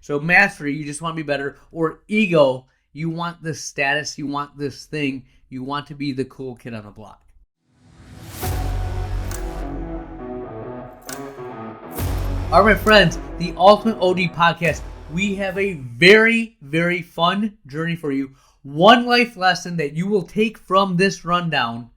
So mastery, you just want to be better. Or ego, you want this status, you want this thing, you want to be the cool kid on the block. All right, my friends, the Ultimate OD Podcast, we have a very, very fun journey for you. One life lesson that you will take from this rundown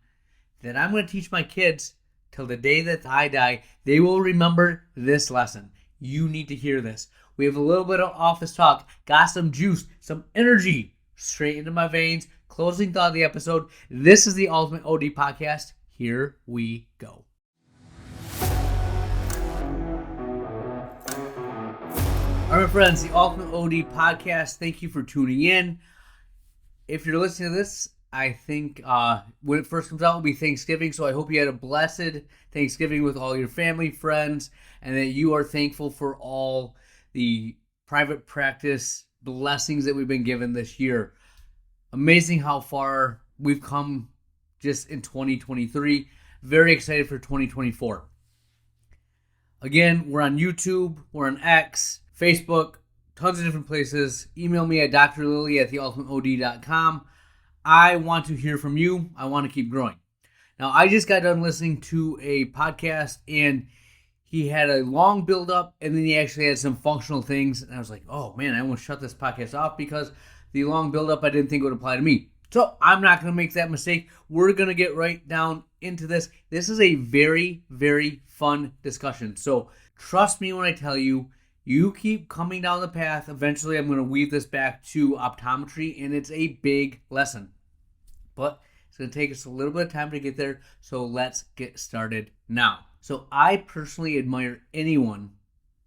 that I'm going to teach my kids till the day that I die. They will remember this lesson. You need to hear this. We have a little bit of office talk, got some juice, some energy straight into my veins. Closing thought of the episode. This is the Ultimate OD Podcast. Here we go. All right, friends, the Ultimate OD Podcast. Thank you for tuning in. If you're listening to this, I think when it first comes out will be Thanksgiving, so I hope you had a blessed Thanksgiving with all your family, friends, and that you are thankful for all the private practice blessings that we've been given this year. Amazing how far we've come just in 2023. Very excited for 2024. Again, we're on YouTube, we're on X, Facebook, tons of different places. Email me at drlily@theultimateod.com. I want to hear from you. I want to keep growing. Now, I just got done listening to a podcast, and he had a long build-up, and then he actually had some functional things. And I was like, oh, man, I almost shut this podcast off because the long build-up I didn't think would apply to me. So I'm not going to make that mistake. We're going to get right down into this. This is a very, very fun discussion. So trust me when I tell you, you keep coming down the path. Eventually, I'm going to weave this back to optometry, and it's a big lesson. But it's going to take us a little bit of time to get there, so let's get started now. So I personally admire anyone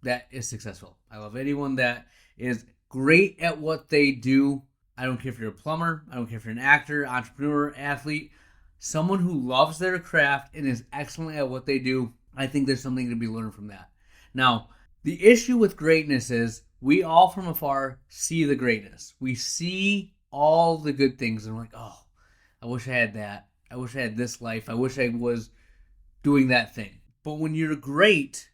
that is successful. I love anyone that is great at what they do. I don't care if you're a plumber. I don't care if you're an actor, entrepreneur, athlete. Someone who loves their craft and is excellent at what they do. I think there's something to be learned from that. Now, the issue with greatness is we all from afar see the greatness. We see all the good things and we're like, oh, I wish I had that. I wish I had this life. I wish I was doing that thing. But when you're great,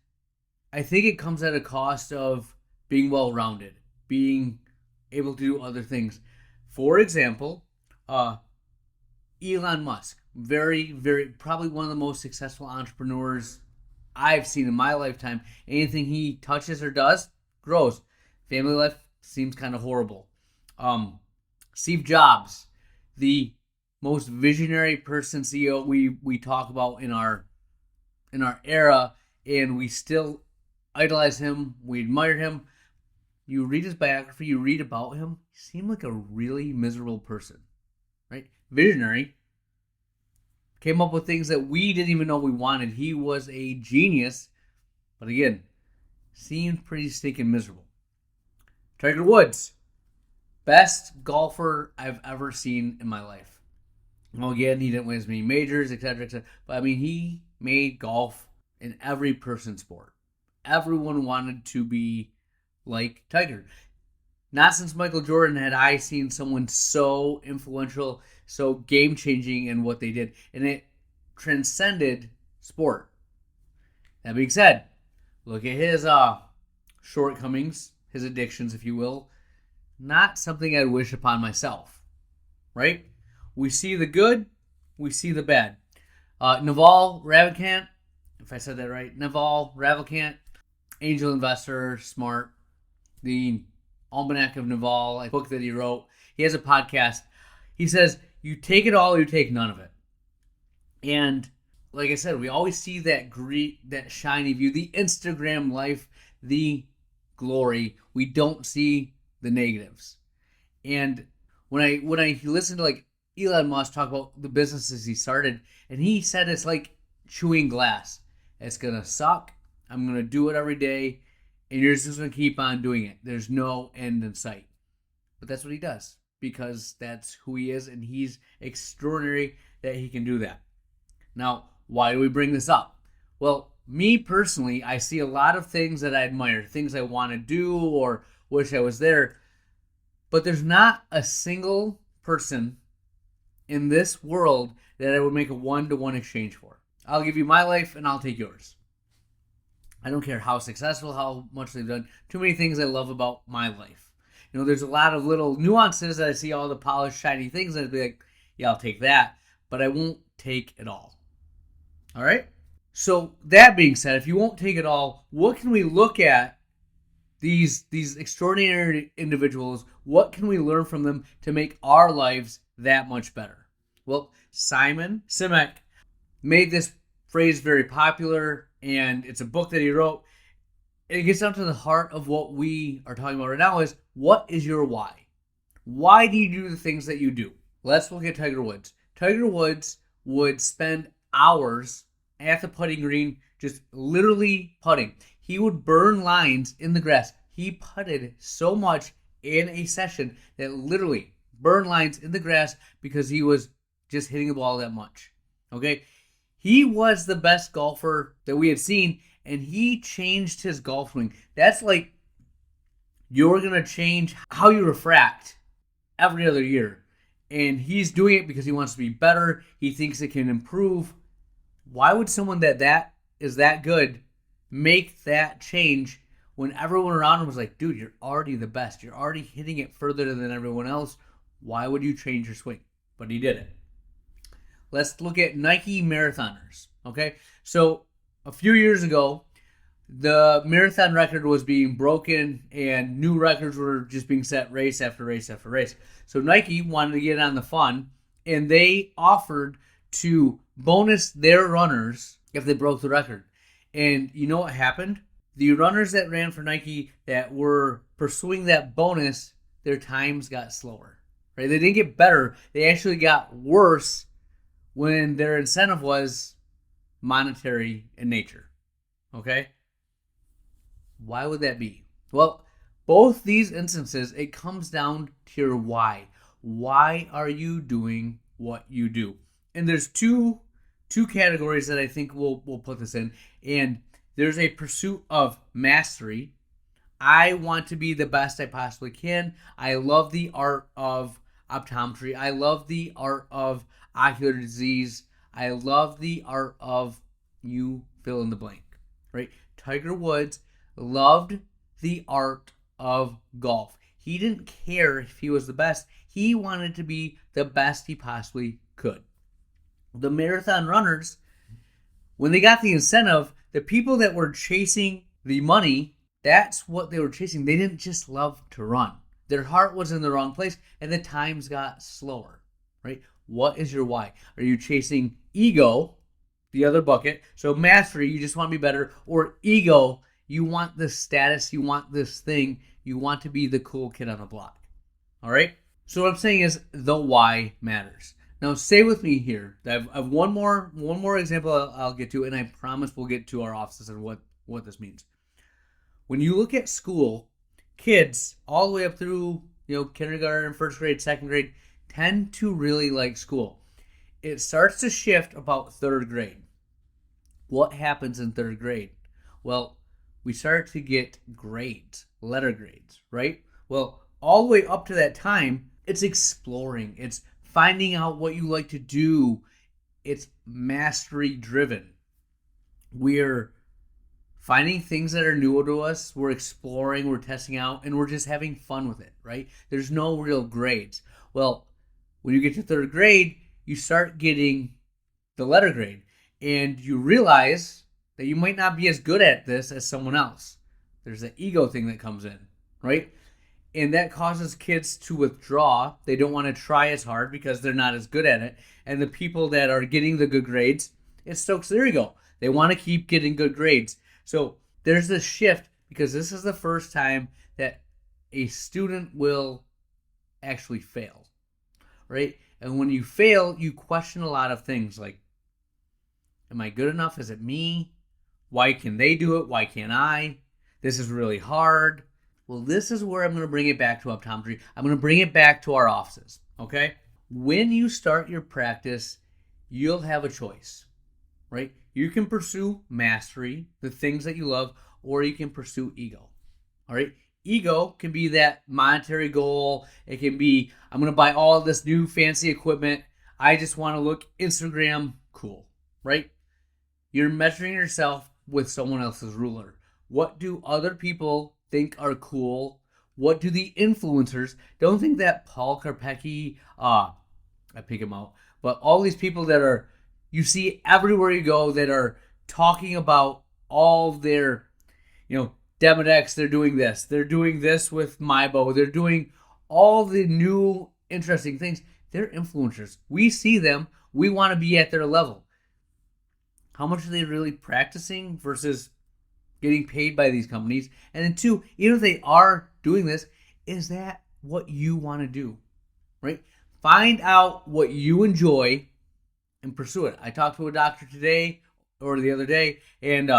I think it comes at a cost of being well-rounded, being able to do other things. For example, Elon Musk, very, very, probably one of the most successful entrepreneurs I've seen in my lifetime. Anything he touches or does grows. Family life seems kind of horrible. Steve Jobs, the most visionary person, CEO we talk about in our era, and we still idolize him. We admire him. You read his biography, you read about him, he seemed like a really miserable person, right? Visionary. Came up with things that we didn't even know we wanted. He was a genius, but again, seemed pretty stinking miserable. Tiger Woods, best golfer I've ever seen in my life. Well, again, he didn't win as many majors, etc., etc. But I mean, he made golf in every person's sport. Everyone wanted to be like Tiger. Not since Michael Jordan had I seen someone so influential, so game-changing in what they did. And it transcended sport. That being said, look at his shortcomings, his addictions, if you will. Not something I'd wish upon myself. Right? We see the good, we see the bad. Naval Ravikant, if I said that right, Naval Ravikant, angel investor, smart. The Almanac of Naval, a book that he wrote. He has a podcast. He says, you take it all or you take none of it. And like I said, we always see that that shiny view, the Instagram life, the glory. We don't see the negatives. And when I listen to like Elon Musk talk about the businesses he started, and he said it's like chewing glass. It's going to suck. I'm going to do it every day. And you're just going to keep on doing it. There's no end in sight. But that's what he does. Because that's who he is. And he's extraordinary that he can do that. Now, why do we bring this up? Well, me personally, I see a lot of things that I admire. Things I want to do or wish I was there. But there's not a single person in this world that I would make a one-to-one exchange for. I'll give you my life and I'll take yours. I don't care how successful, how much they've done. Too many things I love about my life. There's a lot of little nuances that I see all the polished, shiny things, and I'd be like, yeah, I'll take that, but I won't take it all. All right? So, that being said, if you won't take it all, what can we look at these extraordinary individuals? What can we learn from them to make our lives that much better? Well, Simon Sinek made this phrase very popular, and it's a book that he wrote. It gets down to the heart of what we are talking about right now is, what is your why? Why do you do the things that you do? Let's look at Tiger Woods. Tiger Woods would spend hours at the putting green just literally putting. He would burn lines in the grass. He putted so much in a session that literally burned lines in the grass because he was just hitting the ball that much. Okay? He was the best golfer that we had seen, and he changed his golf swing. That's like you're going to change how you refract every other year. And he's doing it because he wants to be better. He thinks it can improve. Why would someone that is that good make that change when everyone around him was like, dude, you're already the best. You're already hitting it further than everyone else. Why would you change your swing? But he did it. Let's look at Nike marathoners, okay? So a few years ago, the marathon record was being broken and new records were just being set race after race after race. So Nike wanted to get on the fun, and they offered to bonus their runners if they broke the record. And you know what happened? The runners that ran for Nike that were pursuing that bonus, their times got slower, right? They didn't get better. They actually got worse when their incentive was monetary in nature, okay? Why would that be? Well, both these instances, it comes down to your why. Why are you doing what you do? And there's two categories that I think we'll put this in. And there's a pursuit of mastery. I want to be the best I possibly can. I love the art of optometry. I love the art of ocular disease. I love the art of you fill in the blank, right? Tiger Woods loved the art of golf. He didn't care if he was the best. He wanted to be the best he possibly could. The marathon runners, when they got the incentive, the people that were chasing the money, that's what they were chasing. They didn't just love to run. Their heart was in the wrong place, and the times got slower, right? What is your why? Are you chasing ego, the other bucket? So mastery, you just want to be better, or ego, you want this status, you want this thing, you want to be the cool kid on the block. All right? So what I'm saying is the why matters. Now stay with me here. I have one more example I'll get to, and I promise we'll get to our offices and what this means. When you look at school, kids all the way up through kindergarten, first grade, second grade tend to really like school. It starts to shift about third grade. What happens in third grade? Well, we start to get grades, letter grades, right? Well, all the way up to that time, it's exploring. It's finding out what you like to do. It's mastery driven. We're finding things that are new to us. We're exploring, we're testing out, and we're just having fun with it, right? There's no real grades. Well, when you get to third grade, you start getting the letter grade, and you realize that you might not be as good at this as someone else. There's an ego thing that comes in, right? And that causes kids to withdraw. They don't want to try as hard because they're not as good at it. And the people that are getting the good grades, it stokes their ego. They want to keep getting good grades. So there's this shift because this is the first time that a student will actually fail, right? And when you fail, you question a lot of things like, am I good enough? Is it me? Why can they do it? Why can't I? This is really hard. Well, this is where I'm going to bring it back to optometry. I'm going to bring it back to our offices, okay? When you start your practice, you'll have a choice, right? You can pursue mastery, the things that you love, or you can pursue ego, all right? Ego can be that monetary goal. It can be, I'm going to buy all this new fancy equipment. I just want to look Instagram cool, right? You're measuring yourself with someone else's ruler? What do other people think are cool? What do the influencers? Don't think that Paul Karpecki, I pick him out, but all these people that are, you see everywhere you go that are talking about all their, Demodex, they're doing this. They're doing this with Mybo. They're doing all the new interesting things. They're influencers. We see them. We want to be at their level. How much are they really practicing versus getting paid by these companies? And then two, even if they are doing this, is that what you want to do? Right? Find out what you enjoy and pursue it. I talked to a doctor today or the other day, and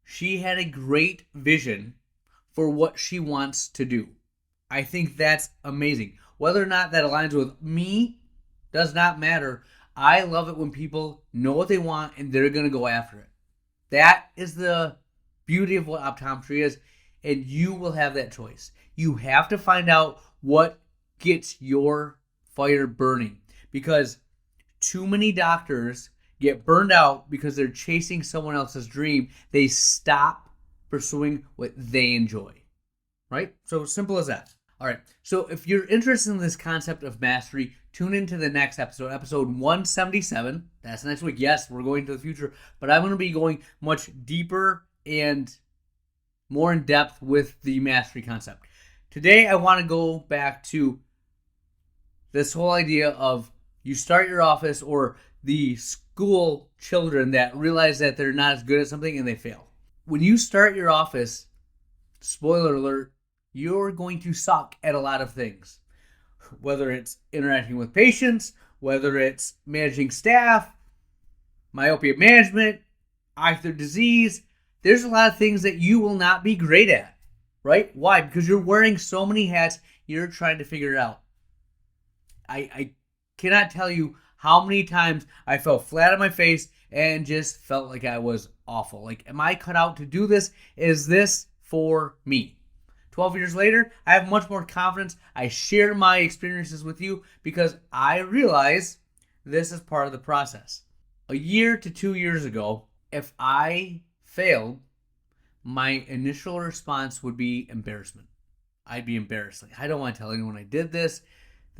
she had a great vision for what she wants to do. I think that's amazing. Whether or not that aligns with me does not matter. I love it when people know what they want and they're going to go after it. That is the beauty of what optometry is, and you will have that choice. You have to find out what gets your fire burning, because too many doctors get burned out because they're chasing someone else's dream. They stop pursuing what they enjoy, right? So simple as that. All right. So if you're interested in this concept of mastery, tune into the next episode, episode 177. That's next week. Yes, we're going to the future, but I'm going to be going much deeper and more in depth with the mastery concept. Today, I want to go back to this whole idea of you start your office, or the school children that realize that they're not as good at something and they fail. When you start your office, spoiler alert, you're going to suck at a lot of things. Whether it's interacting with patients, whether it's managing staff, myopia management, ocular disease, there's a lot of things that you will not be great at, right? Why? Because you're wearing so many hats, you're trying to figure it out. I cannot tell you how many times I fell flat on my face and just felt like I was awful. Like, am I cut out to do this? Is this for me? 12 years later, I have much more confidence. I share my experiences with you because I realize this is part of the process. A year to 2 years ago, if I failed, my initial response would be embarrassment. I'd be embarrassed. Like, I don't want to tell anyone I did this.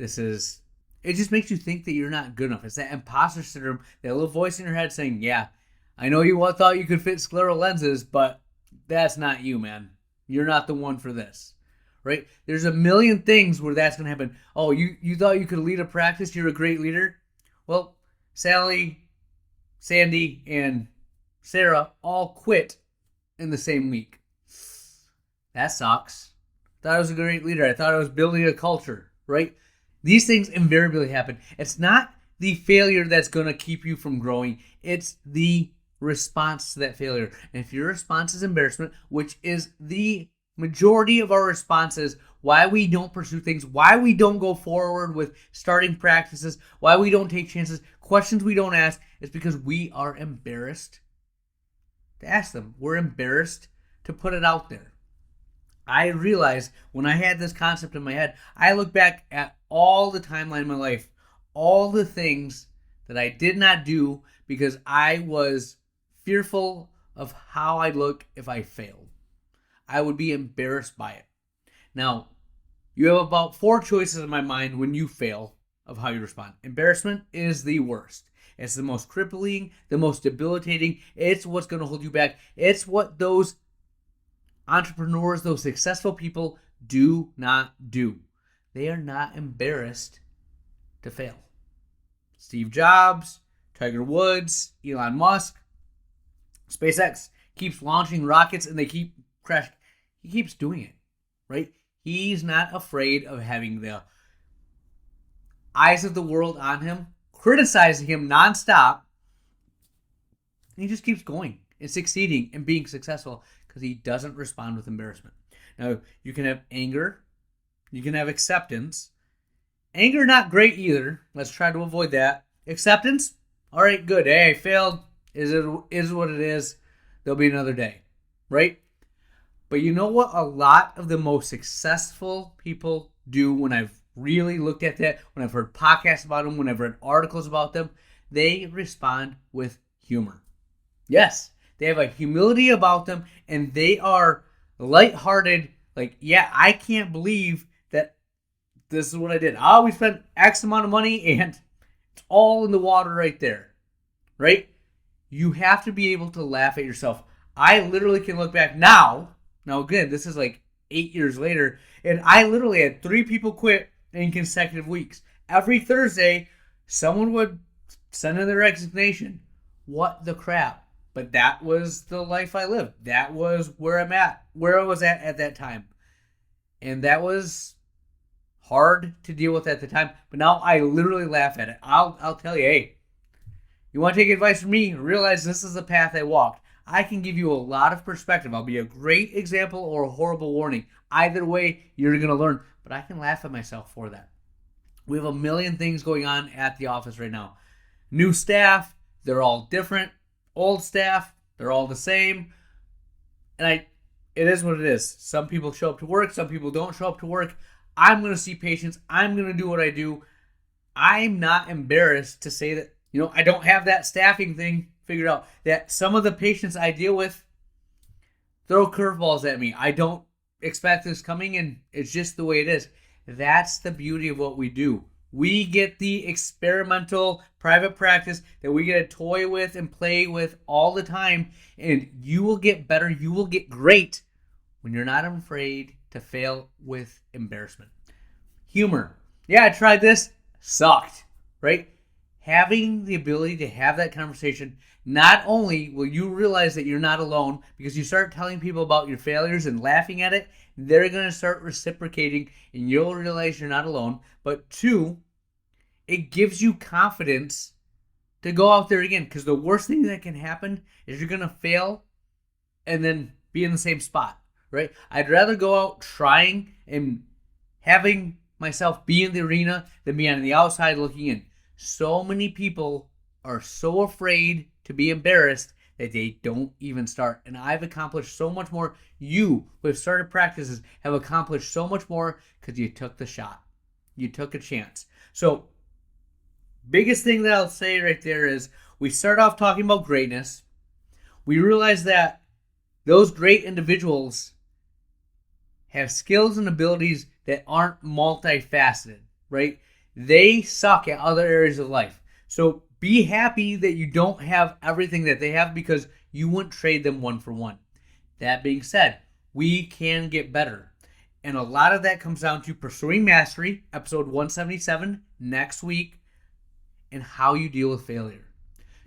It just makes you think that you're not good enough. It's that imposter syndrome, that little voice in your head saying, yeah, I know you thought you could fit scleral lenses, but that's not you, man. You're not the one for this, right? There's a million things where that's going to happen. Oh, you thought you could lead a practice? You're a great leader? Well, Sally, Sandy, and Sarah all quit in the same week. That sucks. Thought I was a great leader. I thought I was building a culture, right? These things invariably happen. It's not the failure that's going to keep you from growing. It's the response to that failure. And if your response is embarrassment, which is the majority of our responses, why we don't pursue things, why we don't go forward with starting practices, why we don't take chances, questions we don't ask, is because we are embarrassed to ask them. We're embarrassed to put it out there. I realized when I had this concept in my head, I look back at all the timeline in my life, all the things that I did not do because I was fearful of how I'd look if I failed. I would be embarrassed by it. Now, you have about 4 choices in my mind when you fail of how you respond. Embarrassment is the worst. It's the most crippling, the most debilitating. It's what's going to hold you back. It's what those entrepreneurs, those successful people do not do. They are not embarrassed to fail. Steve Jobs, Tiger Woods, Elon Musk, SpaceX keeps launching rockets and they keep crashing. He keeps doing it, right? He's not afraid of having the eyes of the world on him, criticizing him nonstop. And he just keeps going and succeeding and being successful because he doesn't respond with embarrassment. Now, you can have anger. You can have acceptance. Anger, not great either. Let's try to avoid that. Acceptance, all right, good. Hey, I failed. Is what it is. There'll be another day, right? But you know what a lot of the most successful people do when I've really looked at that, when I've heard podcasts about them, when I've read articles about them, they respond with humor. Yes, They have a humility about them, and they are lighthearted. Like, yeah, I can't believe that this is what I did. We spent X amount of money, and it's all in the water right there, right? You have to be able to laugh at yourself. I literally can look back now. Now, again, this is like 8 years later, and I literally had 3 people quit in consecutive weeks. Every Thursday, someone would send in their resignation. What the crap? But that was the life I lived. That was where I was at that time. And that was hard to deal with at the time. But now I literally laugh at it. I'll tell you, hey, you want to take advice from me? Realize this is the path I walked. I can give you a lot of perspective. I'll be a great example or a horrible warning. Either way, you're going to learn. But I can laugh at myself for that. We have a million things going on at the office right now. New staff, they're all different. Old staff, they're all the same. And it is what it is. Some people show up to work. Some people don't show up to work. I'm going to see patients. I'm going to do what I do. I'm not embarrassed to say that, I don't have that staffing thing figured out. That some of the patients I deal with throw curveballs at me. I don't expect this coming, and it's just the way it is. That's the beauty of what we do. We get the experimental private practice that we get to toy with and play with all the time, and you will get better. You will get great when you're not afraid to fail with embarrassment. Humor. Yeah, I tried this. Sucked. Right? Having the ability to have that conversation, not only will you realize that you're not alone, because you start telling people about your failures and laughing at it, they're going to start reciprocating and you'll realize you're not alone. But 2, it gives you confidence to go out there again, because the worst thing that can happen is you're going to fail and then be in the same spot, right? I'd rather go out trying and having myself be in the arena than be on the outside looking in. So many people are so afraid to be embarrassed that they don't even start. And I've accomplished so much more. You who have started practices have accomplished so much more because you took the shot. You took a chance. So, biggest thing that I'll say right there is we start off talking about greatness. We realize that those great individuals have skills and abilities that aren't multifaceted, right? They suck at other areas of life. So be happy that you don't have everything that they have, because you wouldn't trade them one for one. That being said, we can get better. And a lot of that comes down to pursuing mastery, episode 177 next week, and how you deal with failure.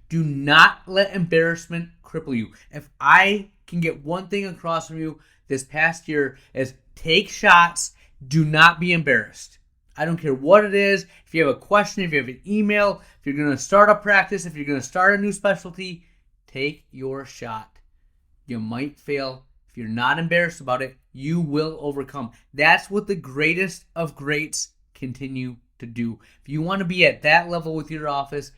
Do not let embarrassment cripple you. If I can get one thing across from you this past year, is take shots. Do not be embarrassed. I don't care what it is. If you have a question, if you have an email, if you're going to start a practice, if you're going to start a new specialty, take your shot. You might fail. If you're not embarrassed about it, you will overcome. That's what the greatest of greats continue to do. If you want to be at that level with your office,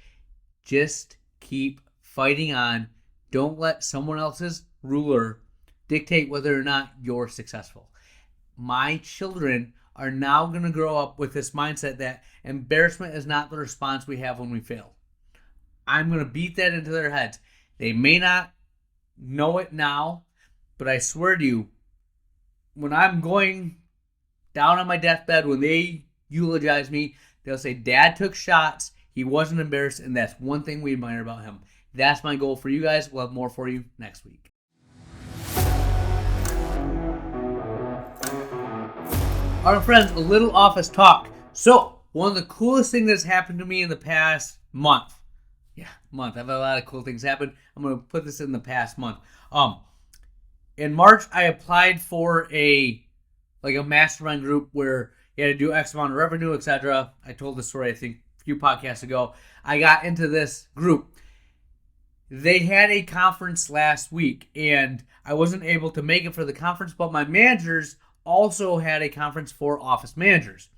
just keep fighting on. Don't let someone else's ruler dictate whether or not you're successful. My children are now going to grow up with this mindset that embarrassment is not the response we have when we fail. I'm going to beat that into their heads. They may not know it now, but I swear to you, when I'm going down on my deathbed, when they eulogize me, they'll say, Dad took shots, he wasn't embarrassed, and that's one thing we admire about him. That's my goal for you guys. We'll have more for you next week. All right, friends, a little office talk. So, one of the coolest things that's happened to me in the past month. I've had a lot of cool things happen. I'm going to put this in the past month. In March, I applied for a mastermind group where you had to do X amount of revenue, etc. I told this story, I think, a few podcasts ago. I got into this group. They had a conference last week, and I wasn't able to make it for the conference, but my managers also had a conference for office managers.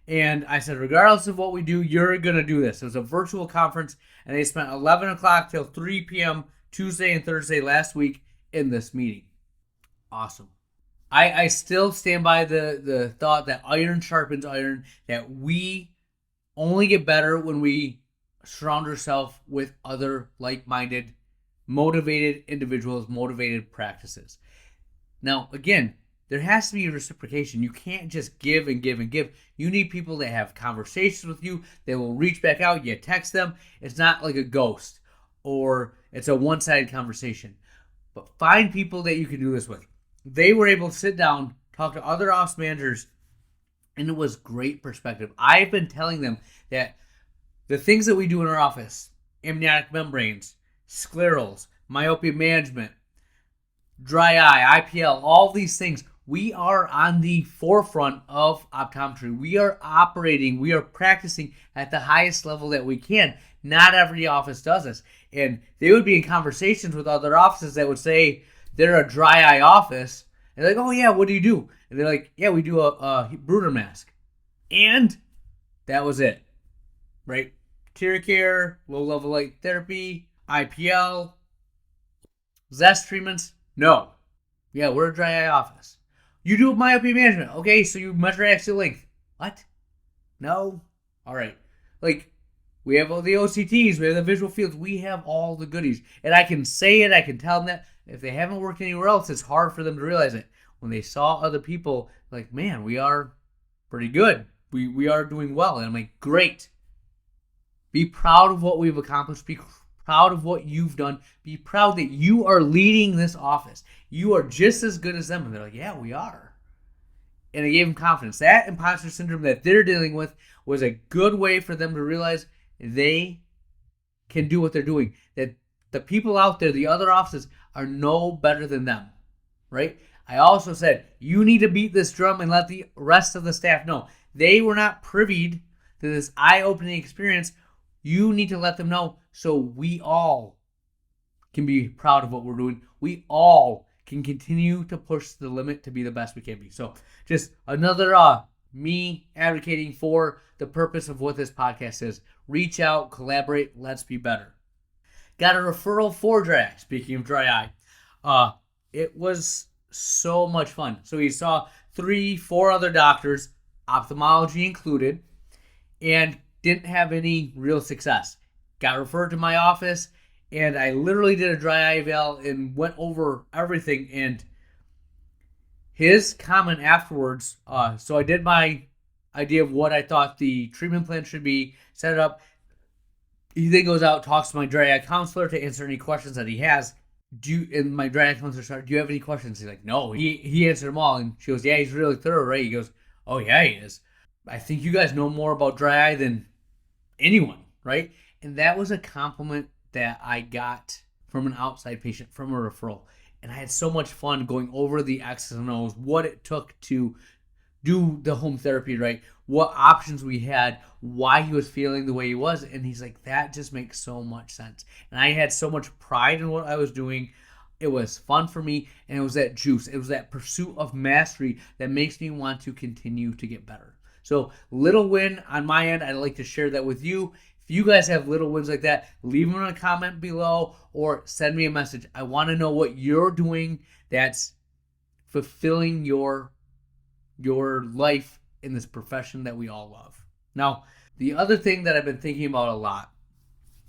And I said, regardless of what we do, you're going to do this. It was a virtual conference, and they spent 11 o'clock till 3 p.m. Tuesday and Thursday last week in this meeting. Awesome. I still stand by the thought that iron sharpens iron, that we only get better when we surround ourselves with other like-minded motivated individuals, motivated practices. Now, again, there has to be reciprocation. You can't just give and give and give. You need people that have conversations with you. They will reach back out. You text them. It's not like a ghost or it's a one-sided conversation. But find people that you can do this with. They were able to sit down, talk to other office managers, and it was great perspective. I've been telling them that the things that we do in our office, amniotic membranes, sclerals, myopia management, dry eye, IPL, all these things, we are on the forefront of optometry. We are operating, we are practicing at the highest level that we can. Not every office does this. And they would be in conversations with other offices that would say they're a dry eye office. And they're like, oh yeah, what do you do? And they're like, yeah, we do a Bruder mask. And that was it, right? Tear care, low-level light therapy, IPL, Zest treatments. No. Yeah, we're a dry eye office. You do myopia management. Okay, so you measure axial length. What? No? All right. Like, we have all the OCTs, we have the visual fields, we have all the goodies. And I can say it, I can tell them that. If they haven't worked anywhere else, it's hard for them to realize it. When they saw other people, like, man, we are pretty good. We are doing well. And I'm like, great. Be proud of what we've accomplished. Be proud of what you've done. Be proud that you are leading this office. You are just as good as them. And they're like, yeah, we are. And it gave them confidence. That imposter syndrome that they're dealing with was a good way for them to realize they can do what they're doing. That the people out there, the other offices, are no better than them, right? I also said, you need to beat this drum and let the rest of the staff know. They were not privy to this eye-opening experience. You need to let them know so we all can be proud of what we're doing. We all can continue to push the limit to be the best we can be. So just another me advocating for the purpose of what this podcast is. Reach out, collaborate, let's be better. Got a referral for dry eye. Speaking of dry eye, it was so much fun. So he saw 3-4 other doctors, ophthalmology included, and didn't have any real success. Got referred to my office, and I literally did a dry eye eval and went over everything. And his comment afterwards, so I did my idea of what I thought the treatment plan should be, set it up. He then goes out, talks to my dry eye counselor to answer any questions that he has. And my dry eye counselor started, do you have any questions? He's like, no. He answered them all. And she goes, yeah, he's really thorough, right? He goes, oh, yeah, he is. I think you guys know more about dry eye than anyone, right? And that was a compliment that I got from an outside patient, from a referral. And I had so much fun going over the X's and O's, what it took to do the home therapy, right? What options we had, why he was feeling the way he was. And he's like, that just makes so much sense. And I had so much pride in what I was doing. It was fun for me. And it was that juice. It was that pursuit of mastery that makes me want to continue to get better. So little win on my end. I'd like to share that with you. If you guys have little wins like that, leave them in a comment below or send me a message. I want to know what you're doing that's fulfilling your life in this profession that we all love. Now, the other thing that I've been thinking about a lot,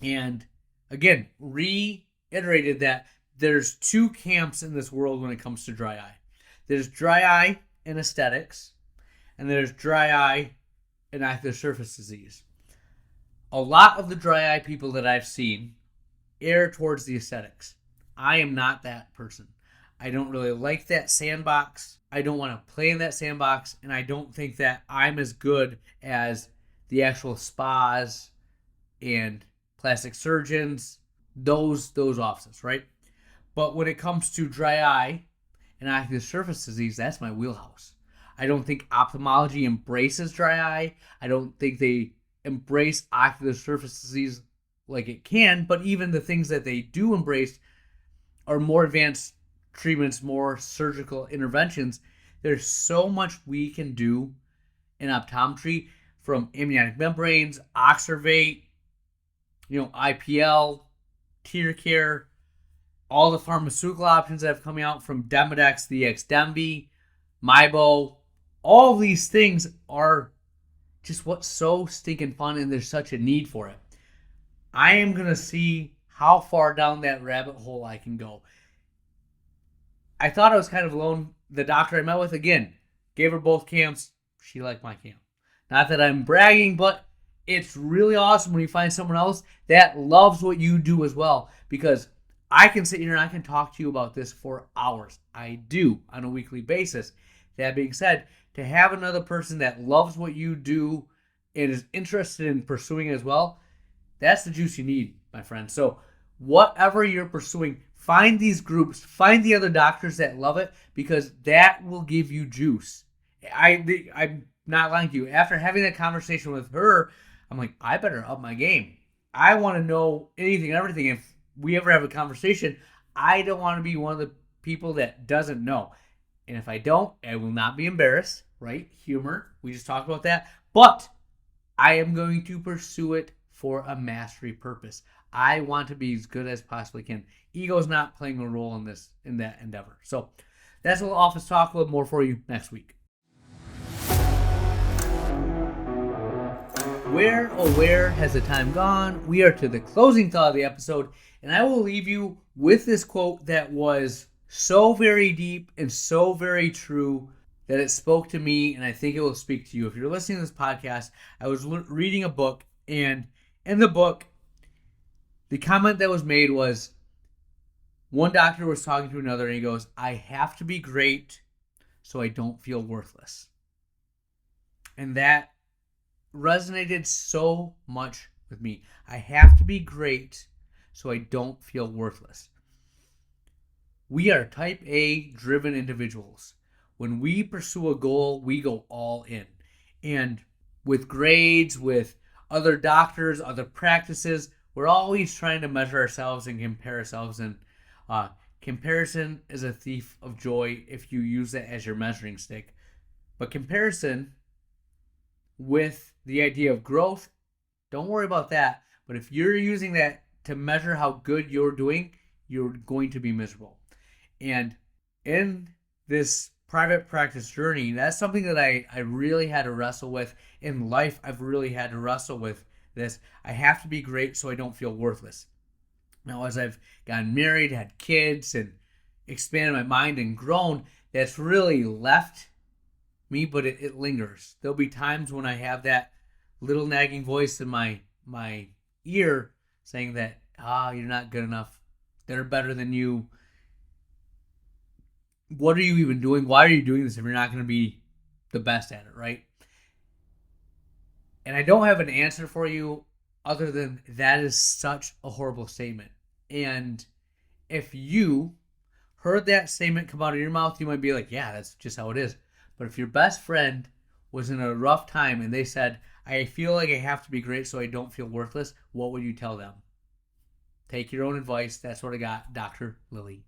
and again, reiterated that there's 2 camps in this world when it comes to dry eye. There's dry eye and aesthetics, and there's dry eye and active surface disease. A lot of the dry eye people that I've seen err towards the aesthetics. I am not that person. I don't really like that sandbox. I don't want to play in that sandbox, and I don't think that I'm as good as the actual spas and plastic surgeons, those offices, right? But when it comes to dry eye and active surface disease, that's my wheelhouse. I don't think ophthalmology embraces dry eye. I don't think they embrace ocular surface disease like it can, but even the things that they do embrace are more advanced treatments, more surgical interventions. There's so much we can do in optometry, from amniotic membranes, oxervate, IPL, tear care, all the pharmaceutical options that have come out, from Demodex, the Xdemvy, Mibo. All of these things are just what's so stinking fun, and there's such a need for it. I am going to see how far down that rabbit hole I can go. I thought I was kind of alone. The doctor I met with, again, gave her both cams. She liked my cam. Not that I'm bragging, but it's really awesome when you find someone else that loves what you do as well. Because I can sit here and I can talk to you about this for hours. I do on a weekly basis. That being said, to have another person that loves what you do and is interested in pursuing it as well, that's the juice you need, my friend. So whatever you're pursuing, find these groups, find the other doctors that love it, because that will give you juice. I'm not lying to you. After having that conversation with her, I'm like, I better up my game. I want to know anything and everything. If we ever have a conversation, I don't want to be one of the people that doesn't know. And if I don't, I will not be embarrassed, right? Humor. We just talked about that. But I am going to pursue it for a mastery purpose. I want to be as good as possibly can. Ego is not playing a role in that endeavor. So that's a little office talk. A little more for you next week. Where, oh where has the time gone? We are to the closing thought of the episode, and I will leave you with this quote that was so very deep and so very true that it spoke to me, and I think it will speak to you. If you're listening to this podcast, I was reading a book, and in the book, the comment that was made was, one doctor was talking to another, and he goes, I have to be great so I don't feel worthless. And that resonated so much with me. I have to be great so I don't feel worthless. We are type A driven individuals. When we pursue a goal, we go all in. And with grades, with other doctors, other practices, we're always trying to measure ourselves and compare ourselves. And comparison is a thief of joy if you use it as your measuring stick. But comparison with the idea of growth, don't worry about that. But if you're using that to measure how good you're doing, you're going to be miserable. And in this private practice journey, that's something that I really had to wrestle with. In life, I've really had to wrestle with this. I have to be great so I don't feel worthless. Now, as I've gotten married, had kids, and expanded my mind and grown, that's really left me, but it lingers. There'll be times when I have that little nagging voice in my ear saying that, you're not good enough. They're better than you. What are you even doing? Why are you doing this if you're not going to be the best at it, right? And I don't have an answer for you other than that is such a horrible statement. And if you heard that statement come out of your mouth, you might be like, yeah, that's just how it is. But if your best friend was in a rough time and they said, I feel like I have to be great so I don't feel worthless, what would you tell them? Take your own advice. That's what I got, Dr. Lily.